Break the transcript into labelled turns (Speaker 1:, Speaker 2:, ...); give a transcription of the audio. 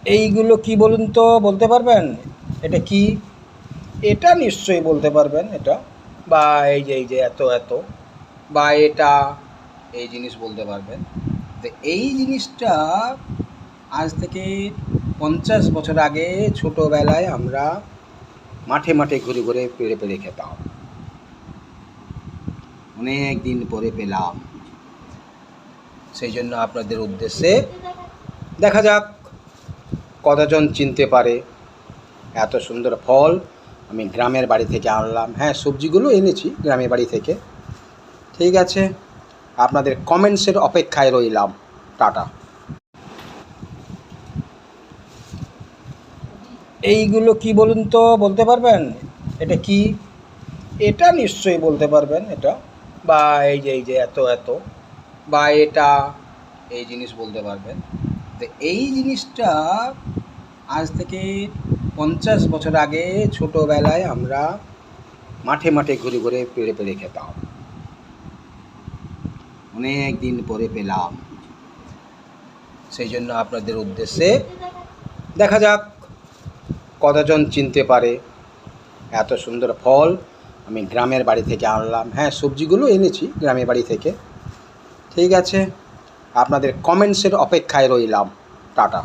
Speaker 1: এইগুলো কি বলুন তো, বলতে পারবেন? এটা কি? এটা নিশ্চয়ই বলতে পারবেন এটা। বা এই যে এত এত, বা এটা, এই জিনিস বলতে পারবেন। তো এই জিনিসটা আজ থেকে 50 বছর আগে ছোটোবেলায় আমরা মাঠে মাঠে ঘুরে ঘুরে পেড়ে পেড়ে খেতাম। অনেক দিন পরে পেলাম, সেই জন্য আপনাদের উদ্দেশ্যে দেখা যাক কতজন চিনতে পারে। এত সুন্দর ফল আমি গ্রামের বাড়ি থেকে আনলাম। হ্যাঁ, সবজিগুলো এনেছি গ্রামের বাড়ি থেকে। ঠিক আছে, আপনাদের কমেন্টসের অপেক্ষায় রইলাম। টাটা। এইগুলো কি বলুন তো, বলতে পারবেন? এটা কি? এটা নিশ্চয়ই বলতে পারবেন এটা। বা এই যে এত এত, বা এটা, এই জিনিস বলতে পারবেন। তো এই জিনিসটা আজ থেকে 50 বছর আগে ছোটোবেলায় আমরা মাঠে মাঠে ঘুরে ঘুরে পেড়ে পেড়ে খেতাম। অনেক দিন পরে পেলাম, সেই জন্য আপনাদের উদ্দেশ্যে দেখা যাক কতজন চিনতে পারে। এত সুন্দর ফল আমি গ্রামের বাড়ি থেকে আনলাম। হ্যাঁ, সবজিগুলো এনেছি গ্রামের বাড়ি থেকে। ঠিক আছে, আপনাদের কমেন্টসের অপেক্ষায় রইলাম। টাটা।